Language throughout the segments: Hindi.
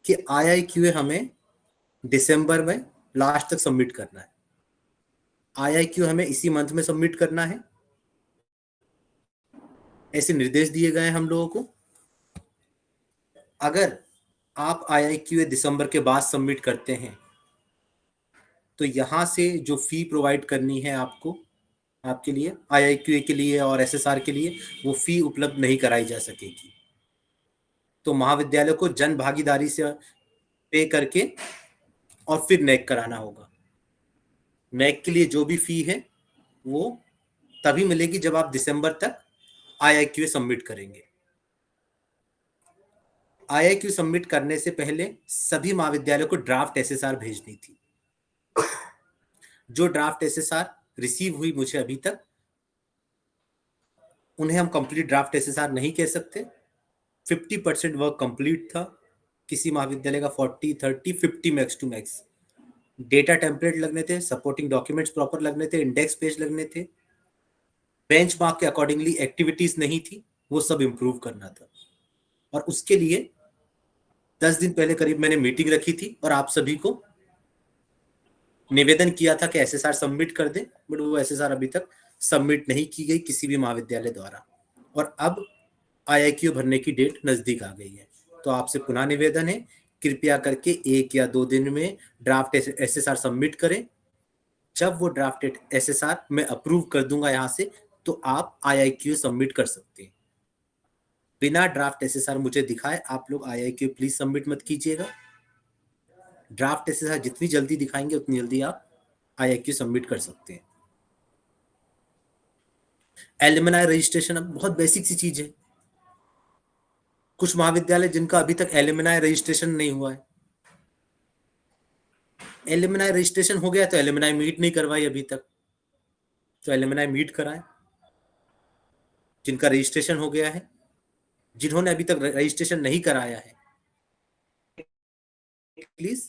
कि IIQA हमें दिसंबर में लास्ट तक सबमिट करना है। IIQA हमें इसी मंथ में सबमिट करना है, ऐसे निर्देश दिए गए हैं हम लोगों को। अगर आप IIQA दिसंबर के बाद सबमिट करते हैं तो यहाँ से जो फी प्रोवाइड करनी है आपको, आपके लिए IIQA के लिए और SSR के लिए, वो फी उपलब्ध नहीं कराई जा सकेगी। तो महाविद्यालय को जन भागीदारी से पे करके और फिर नेक कराना होगा। नेक के लिए जो भी फी है वो तभी मिलेगी जब आप दिसंबर तक IIQA सबमिट करेंगे। IIQA सबमिट करने से पहले सभी महाविद्यालयों को ड्राफ्ट SSR भेजनी थी। जो ड्राफ्ट SSR रिसीव हुई मुझे अभी तक, उन्हें हम कंप्लीट ड्राफ्ट SSR नहीं कह सकते। 50% वर्क कंप्लीट था, किसी महाविद्यालय का 40, 30, 50 max to max. Data template लगने थे, सपोर्टिंग डॉक्यूमेंट्स प्रॉपर लगने थे, इंडेक्स पेज लगने थे, बेंचमार्क के अकॉर्डिंगली एक्टिविटीज नहीं थी, वो सब इंप्रूव करना था। और उसके लिए 10 दिन पहले करीब मैंने मीटिंग रखी थी और आप सभी को निवेदन किया था कि SSR सबमिट कर दें, बट वो SSR अभी तक सबमिट नहीं की गई किसी भी महाविद्यालय द्वारा। और अब IIQA भरने की डेट नजदीक आ गई है। तो आपसे पुनः निवेदन है, कृपया करके 1 या 2 दिन में ड्राफ्ट SSR सबमिट करें। जब वो ड्राफ्ट SSR मैं अप्रूव कर दूंगा यहाँ से, तो आप IIQA सबमिट कर सकते हैं। बिना ड्राफ्ट SSR मुझे दिखाए आप लोग IIQA प्लीज सबमिट मत कीजिएगा। ड्राफ्ट SSR जितनी जल्दी दिखाएंगे उतनी जल्दी आप IIQA सबमिट कर सकते हैं। एलुमनाई रजिस्ट्रेशन अब बहुत बेसिक सी चीज है। कुछ महाविद्यालय जिनका अभी तक एलुमनाई रजिस्ट्रेशन नहीं हुआ है, एलुमनाई रजिस्ट्रेशन हो गया तो एलुमनाई मीट नहीं करवाई अभी तक, तो एलुमनाई मीट कराएं। जिनका रजिस्ट्रेशन हो गया है, जिन्होंने अभी तक रजिस्ट्रेशन नहीं कराया है, प्लीज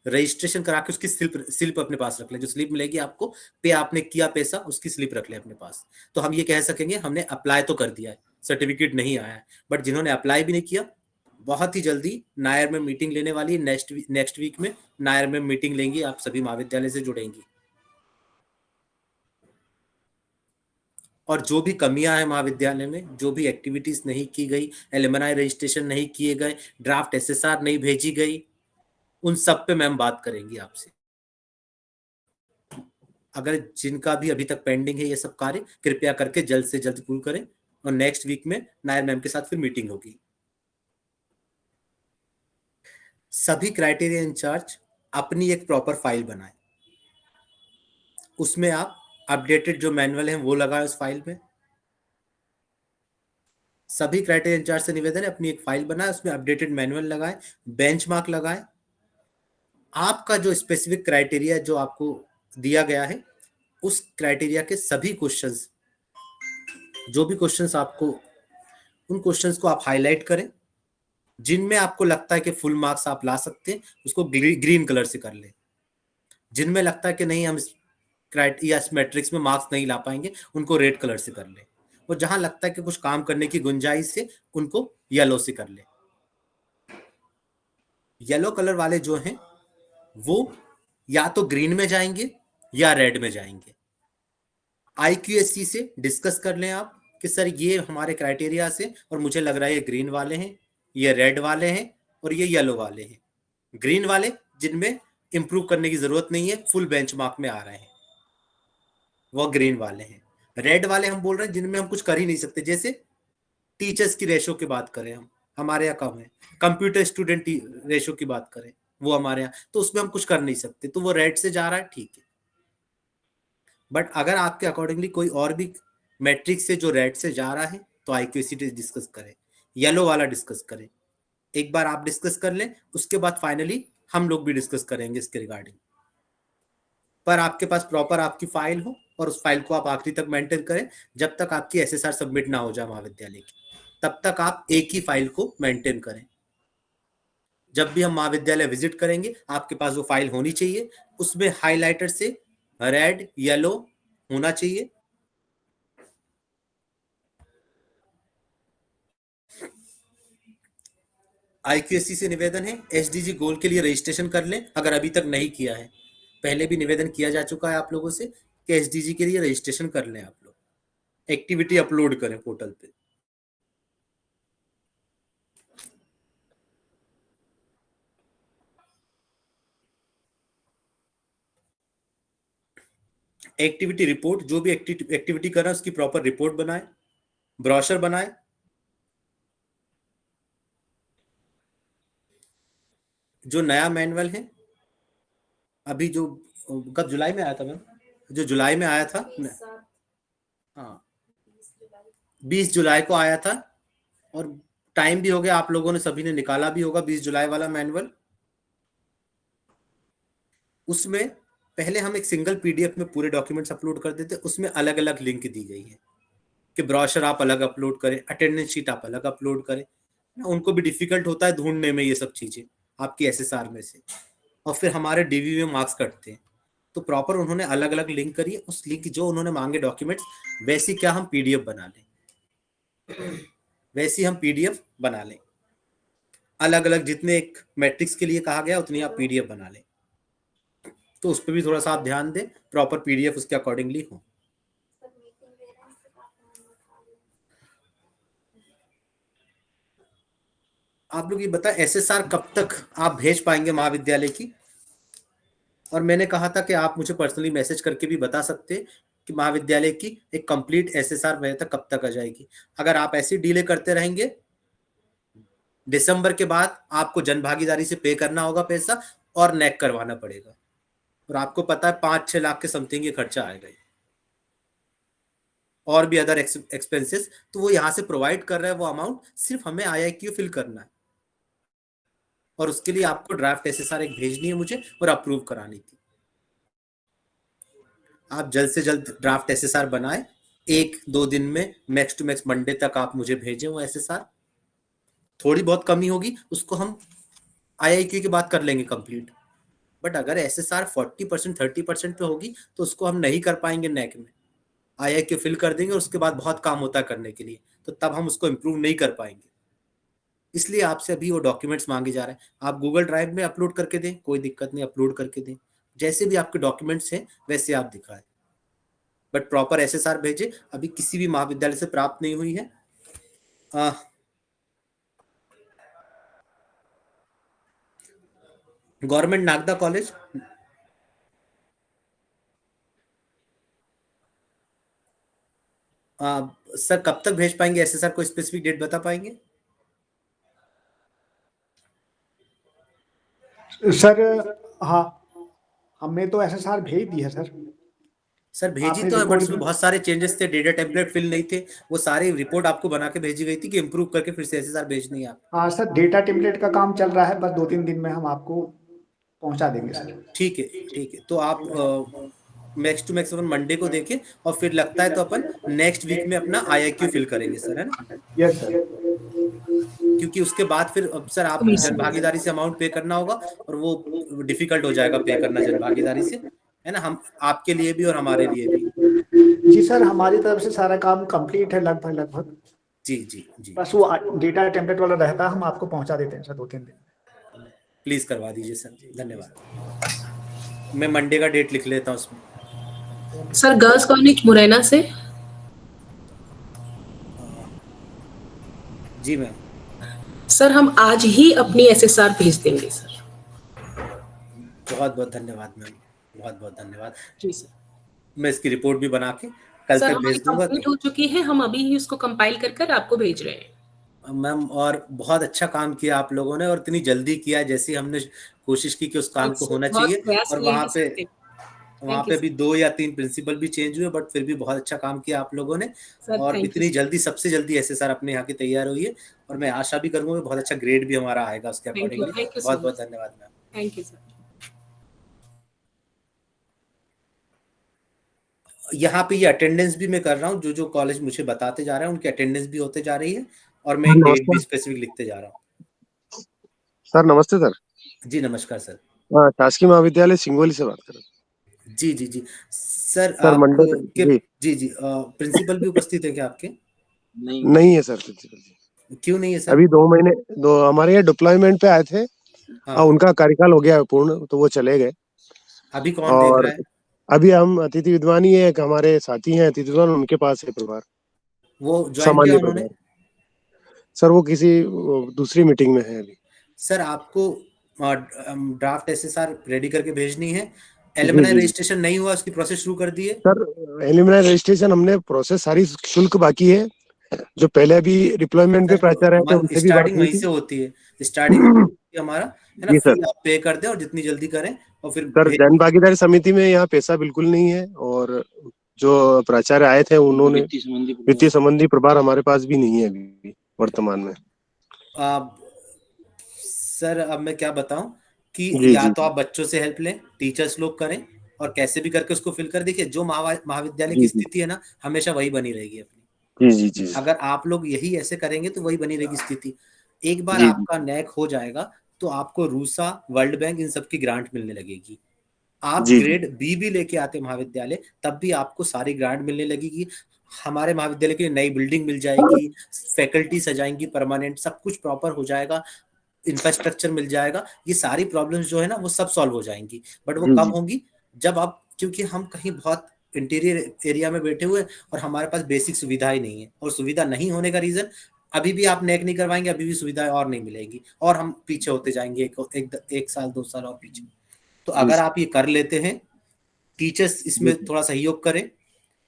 रजिस्ट्रेशन करा के उसकी स्लिप अपने पास रख लें। जो स्लिप मिलेगी आपको, पे आपने किया पैसा, उसकी स्लिप रख लें अपने पास। तो हम ये कह सकेंगे हमने अप्लाई तो कर दिया है, सर्टिफिकेट नहीं आया है। बट जिन्होंने अप्लाई भी नहीं किया, बहुत ही जल्दी नायर में मीटिंग लेने वाली है। नेक्स्ट वीक में नायर में मीटिंग लेंगी, आप सभी महाविद्यालय से जुड़ेंगी। और जो भी कमियां हैं महाविद्यालय में, जो भी एक्टिविटीज नहीं की गई, एलुमनाई रजिस्ट्रेशन नहीं किए गए, ड्राफ्ट SSR नहीं भेजी गई, उन सब पे मैम बात करेंगी आपसे। अगर जिनका भी अभी तक पेंडिंग है ये सब कार्य, कृपया करके जल्द से जल्द पूर्ण करें। और नेक्स्ट वीक में नायर मैम के साथ फिर मीटिंग होगी। सभी क्राइटेरिया इंचार्ज अपनी एक प्रॉपर फाइल बनाएं, उसमें आप अपडेटेड जो मैनुअल है वो लगाएं उस फाइल में। सभी क्राइटेरिया इंचार्ज से निवेदन है, अपनी एक फाइल बनाएं, उसमें अपडेटेड मैनुअल लगाएं, बेंचमार्क लगाएं। आपका जो स्पेसिफिक क्राइटेरिया जो आपको दिया गया है, उस क्राइटेरिया के सभी क्वेश्चंस, जो भी क्वेश्चंस आपको, उन क्वेश्चंस को आप हाईलाइट करें। जिनमें आपको लगता है कि फुल मार्क्स आप ला सकते हैं, उसको ग्रीन कलर से कर लें। जिनमें लगता है कि नहीं हम इस मैट्रिक्स में मार्क्स नहीं ला पाएंगे, उनको रेड कलर से कर लें। और जहां लगता है कि कुछ काम करने की गुंजाइश है, उनको येलो से कर लें। येलो कलर वाले जो हैं वो या तो ग्रीन में जाएंगे या रेड में जाएंगे। IQSC से डिस्कस कर लें आप कि सर ये हमारे क्राइटेरिया से, और मुझे लग रहा है ये ग्रीन वाले हैं, ये रेड वाले हैं और ये येलो वाले हैं। ग्रीन वाले जिनमें इंप्रूव करने की जरूरत नहीं है, फुल बेंचमार्क में आ रहे हैं, वो ग्रीन वाले हैं। रेड वाले हम बोल रहे हैं जिनमें हम कुछ कर ही नहीं सकते। जैसे टीचर्स की रेशो की बात करें, हम हमारे यहाँ कम है, कंप्यूटर स्टूडेंट रेशो की बात करें, वो हमारे यहाँ, तो उसमें हम कुछ कर नहीं सकते, तो वो रेड से जा रहा है, ठीक है। बट अगर आपके अकॉर्डिंगली कोई और भी मैट्रिक्स से जो रेड से जा रहा है, तो IQSC डिस्कस करें, येलो वाला डिस्कस करें। एक बार आप डिस्कस कर लें, उसके बाद फाइनली हम लोग भी डिस्कस करेंगे इसके रिगार्डिंग। पर आपके पास प्रॉपर आपकी फाइल हो, और उस फाइल को आप आखिरी तक मेंटेन करें। जब तक आपकी SSR सबमिट ना हो जाए महाविद्यालय की, तब तक आप एक ही फाइल को मेंटेन करें। जब भी हम महाविद्यालय विजिट करेंगे, आपके पास वो फाइल होनी चाहिए, उसमें हाइलाइटर से रेड येलो होना चाहिए। IQSC से निवेदन है, SDG गोल के लिए रजिस्ट्रेशन कर लें अगर अभी तक नहीं किया है। पहले भी निवेदन किया जा चुका है आप लोगों से कि SDG के लिए रजिस्ट्रेशन कर लें, आप लोग एक्टिविटी अपलोड करें पोर्टल पे। एक्टिविटी रिपोर्ट, जो भी एक्टिविटी कर रहा है उसकी प्रॉपर रिपोर्ट बनाए, ब्रोशर बनाए। जो नया मैनुअल है अभी जो कब जुलाई में आया था मैम, जो जुलाई में आया था, हाँ 20 जुलाई को आया था, और टाइम भी हो गया, आप लोगों ने सभी ने निकाला भी होगा 20 जुलाई वाला मैनुअल। उसमें पहले हम एक सिंगल PDF में पूरे डॉक्यूमेंट्स अपलोड कर देते, उसमें अलग अलग लिंक दी गई है कि ब्रोशर आप अलग अपलोड करें, अटेंडेंस शीट आप अलग अपलोड करें। उनको भी डिफिकल्ट होता है ढूंढने में ये सब चीजें आपकी SSR में से, और फिर हमारे DV में मार्क्स कटते हैं। तो प्रॉपर उन्होंने अलग अलग लिंक करी है, उस लिंक जो उन्होंने मांगे डॉक्यूमेंट्स वैसी क्या हम PDF बना लें, वैसी हम PDF बना लें। अलग अलग जितने एक मैट्रिक्स के लिए कहा गया उतनी आप PDF बना लें। तो उस पर भी थोड़ा सा आप ध्यान दें, प्रॉपर PDF उसके अकॉर्डिंगली हो। आप लोग ये बताएं SSR कब तक आप भेज पाएंगे महाविद्यालय की? और मैंने कहा था कि आप मुझे पर्सनली मैसेज करके भी बता सकते कि महाविद्यालय की एक कंप्लीट SSR मेरे तक कब तक आ जाएगी। अगर आप ऐसे डिले करते रहेंगे, दिसंबर के बाद आपको जन भागीदारी से पे करना होगा पैसा और नेक करवाना पड़ेगा, और आपको पता है 5-6 लाख के समथिंग ये खर्चा आएगा, और भी अदर एक्सपेंसेस। तो वो यहाँ से प्रोवाइड कर रहा है वो अमाउंट, सिर्फ हमें IIQ फिल करना है, और उसके लिए आपको ड्राफ्ट SSR एक भेजनी है मुझे और अप्रूव करानी थी। आप जल्द से जल्द ड्राफ्ट SSR बनाए, 1-2 दिन में, मैक्स टू मैक्स मंडे तक आप मुझे भेजें वो SSR। थोड़ी बहुत कमी होगी उसको हम IIQ की बात कर लेंगे कंप्लीट, बट अगर SSR 40% 30% पे होगी तो उसको हम नहीं कर पाएंगे नेक में। IIQ फिल कर देंगे और उसके बाद बहुत काम होता है करने के लिए, तो तब हम उसको इम्प्रूव नहीं कर पाएंगे। इसलिए आपसे अभी वो डॉक्यूमेंट्स मांगे जा रहे हैं, आप गूगल ड्राइव में अपलोड करके दें, कोई दिक्कत नहीं, अपलोड करके दें, जैसे भी आपके डॉक्यूमेंट्स हैं वैसे आप दिखाएं, बट प्रॉपर SSR भेजे। अभी किसी भी महाविद्यालय से प्राप्त नहीं हुई है। गवर्नमेंट नागदा कॉलेज, सर कब तक भेज पाएंगे SSR, कोई स्पेसिफिक डेट बता पाएंगे? सर हाँ, हमने तो SSR भेज दी है सर। सर भेजी आपने तो है, बट रिपोर्ट उसमें बहुत सारे चेंजेस थे, डेटा टेम्पलेट फिल नहीं थे, वो सारी रिपोर्ट आपको बना के भेजी गई थी कि इम्प्रूव करके फिर से SSR भेजनी है आप। हाँ सर, डेटा टेम्पलेट का काम चल रहा है, बस 2-3 दिन में हम आपको पहुंचा देंगे सर। ठीक है, ठीक है, तो आप मैक्स टू मैक्स अपन मंडे को देखें, और फिर लगता है तो अपन नेक्स्ट वीक में अपना IIQ फिल करेंगे सर, है ना? Yes sir. क्योंकि उसके बाद फिर सर आप जन भागीदारी से अमाउंट पे करना होगा, और वो डिफिकल्ट हो जाएगा पे करना जन भागीदारी से, है ना, हम आपके लिए भी और हमारे लिए भी। जी सर, हमारी तरफ से सारा काम कंप्लीट है लगभग लगभग। जी जी जी, बस वो डेटा टेम्पलेट वाला रहता है, हम आपको पहुंचा देते हैं सर 2-3 दिन। प्लीज करवा दीजिए सर, धन्यवाद। मैं मंडे का डेट लिख लेता हूँ उसमें। सर गर्ल्स कॉलेज मुरैना से। जी मैम। सर हम आज ही अपनी SSR भेज देंगे सर। बहुत बहुत धन्यवाद मैम, बहुत बहुत धन्यवाद। जी सर। मैं इसकी रिपोर्ट भी बना के कल सर तक भेज दूंगा। कंप्लीट हो चुकी है, हम अभी ही उसको कंपाइल कर आपको भेज रहे हैं मैम, और बहुत अच्छा काम किया आप लोगों ने, और इतनी जल्दी किया, जैसे हमने कोशिश की कि उस काम को होना चाहिए। और वहाँ पे भी 2 या 3 प्रिंसिपल भी चेंज हुए, बट फिर भी बहुत अच्छा काम किया आप लोगों ने, और इतनी जल्दी, सबसे जल्दी SSR अपने यहाँ की तैयार हुई है, और मैं आशा भी करूंगा बहुत अच्छा ग्रेड भी हमारा आएगा उसके अकॉर्डिंगली। बहुत बहुत धन्यवाद मैम। Thank you sir. यहाँ पे ये अटेंडेंस भी मैं कर रहा हूँ, जो जो कॉलेज मुझे बताते जा रहे हैं उनकी अटेंडेंस भी होते जा रही है, और मैं एक डेट भी स्पेसिफिक लिखते जा रहा हूँ। सर नमस्ते सर। जी नमस्कार सर। शासकीय महाविद्यालय सिंगोली से बात कर रहे हैं। जी जी जी सर, सर मंडे आपके जी जी जी प्रिंसिपल भी उपस्थित है क्या आपके? नहीं है सर प्रिंसिपल जी। क्यों नहीं है सर? अभी 2 महीने हमारे यहाँ डिप्लॉयमेंट पे आए थे। हाँ, उनका कार्यकाल हो गया पूर्ण, तो वो चले गए। अभी कौन देख और रहा है? अभी हम अतिथि विद्वान ही है, एक हमारे साथी हैं अतिथि विद्वान, उनके पास है प्रभार, वो ज्वाइन किया सामान्य उन्होंने? प्रभार। सर वो किसी दूसरी मीटिंग में है अभी। सर आपको ड्राफ्ट एसएसआर रेडी करके भेजनी है। जी एलुमनाई जी जी। रजिस्ट्रेशन नहीं हुआ, उसकी प्रोसेस शुरू कर दी है? सर एलिमिनाई रजिस्ट्रेशन हमने प्रोसेस सारी, शुल्क बाकी है। जो पहले भी डिप्लॉयमेंट पे सर प्राचार्य आए थे उनसे भी बात स्टार्टिंग हुई वहीं थी। से होती है, स्टार्टिंग वहीं से होती है हमारा, है ना? जी फी सर। आप पे कर दें और जितनी जल्दी करें और फिर सर जन भागीदारी समिति में यहाँ पैसा बिल्कुल नहीं है, और जो प्राचार्य आए थे उन्होंने वित्तीय संबंधी प्रभार हमारे पास भी नहीं है अभी वर्तमान में। सर अब मैं क्या बताऊं कि जी या जी तो आप बच्चों से हेल्प लें, टीचर्स लोग करें, और कैसे भी करके उसको फिल कर देखिए। जो महाविद्यालय की जी जी स्थिति है ना, हमेशा वही बनी रहेगी अपनी। जी जी जी अगर आप लोग यही ऐसे करेंगे तो वही बनी रहेगी स्थिति। एक बार जी आपका नैक हो जाएगा तो आपको रूसा, वर्ल्ड बैंक, इन सब की ग्रांट मिलने लगेगी। आप जी जी ग्रेड बी भी लेके आते महाविद्यालय, तब भी आपको सारी ग्रांट मिलने लगेगी। हमारे महाविद्यालय के लिए नई बिल्डिंग मिल जाएगी, फैकल्टी सजाएंगी परमानेंट, सब कुछ प्रॉपर हो जाएगा, इंफ्रास्ट्रक्चर मिल जाएगा। ये सारी प्रॉब्लम्स जो है ना वो सब सॉल्व हो जाएंगी। बट वो जी कब जी होंगी? जब आप, क्योंकि हम कहीं बहुत इंटीरियर एरिया में बैठे हुए हैं और हमारे पास बेसिक सुविधा ही नहीं है, और सुविधा नहीं होने का रीजन, अभी भी आप नेक नहीं करवाएंगे, अभी भी सुविधाएं और नहीं मिलेगी, और हम पीछे होते जाएंगे एक साल 2 साल और पीछे। तो जी अगर सर। आप ये कर लेते हैं, टीचर्स जी इसमें थोड़ा सहयोग करें,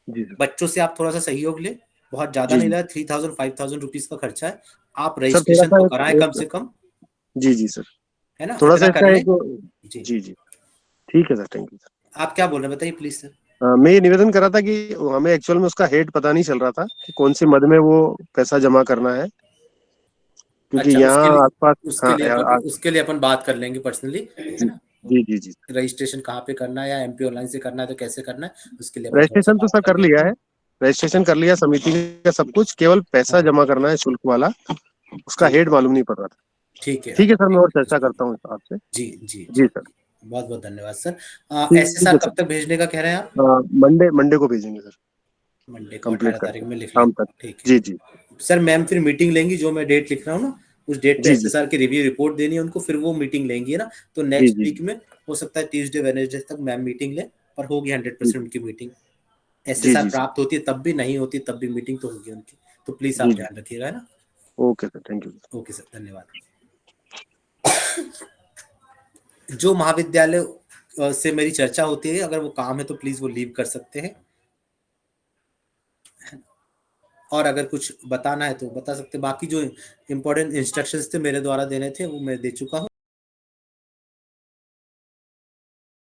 जी सर। बच्चों से आप थोड़ा सा सहयोग लें, बहुत ज्यादा जी नहीं जी लगा, 3000-5000 रुपीज का खर्चा है। आप सर थोड़ा रजिस्ट्रेशन सा तो कराएं कम से कम, जी जी सर, है ना? थोड़ा सा इतना कर इसका लें। एक। जी, जी जी ठीक है सर, थैंक यू सर। आप क्या बोल रहे हैं बताइए प्लीज सर। मैं ये निवेदन कर रहा था कि हमें एक्चुअल में उसका हेड पता नहीं चल रहा था कि कौन सी मद में वो पैसा जमा करना है, क्योंकि अच्छा, यहाँ आसपास। हाँ उसके लिए अपन बात कर लेंगे पर्सनली, है जी ना? जी जी जी। रजिस्ट्रेशन कहाँ पे करना है, या एमपी ऑनलाइन से करना है तो कैसे करना है, उसके लिए अपन थोड़ा सा रजिस्ट्रेशन तो बात सर कर कर लेंगे। लिया है, रजिस्ट्रेशन कर लिया समिति का सब कुछ, केवल पैसा हाँ, जमा करना है शुल्क वाला, उसका ठीक हेड मालूम नहीं पड़ रहा था। ठीक है। ठीक है सर, मैं और चर्चा करता हूँ आपसे। जी जी जी जी, सर। बहुत बहुत धन्यवाद सर। ठीक एसएसआर है कब सर। तक भेजने का कह रहे हैं आप? मंडे मंडे को भेजेंगे सर, मंडे को कंप्लीट 18 तारीख करके में लिख शाम लेंगे, तक। ठीक है। जी जी सर मैम फिर मीटिंग लेंगी, जो मैं डेट लिख रहा हूँ ना, उस डेट पे जी जी एसएसआर की रिव्यू रिपोर्ट देनी है उनको, फिर वो मीटिंग लेंगी, है ना? तो जी नेक्स्ट जी वीक में हो सकता है ट्यूसडे वेडनेसडे तक मैम मीटिंग ले, पर होगी जी 100% उनकी मीटिंग। जी एसएसआर जी सर। प्राप्त होती है तब भी, नहीं होती तब भी मीटिंग तो होगी उनकी। तो प्लीज जी आप जी ध्यान रखिएगा, है ना? Okay sir, thank you. Okay sir, धन्यवाद। जो महाविद्यालय से मेरी चर्चा होती है, अगर वो काम है तो प्लीज वो लीव कर सकते हैं, और अगर कुछ बताना है तो बता सकते हैं। बाकी जो इंपॉर्टेंट इंस्ट्रक्शंस थे मेरे द्वारा देने थे वो मैं दे चुका हूँ।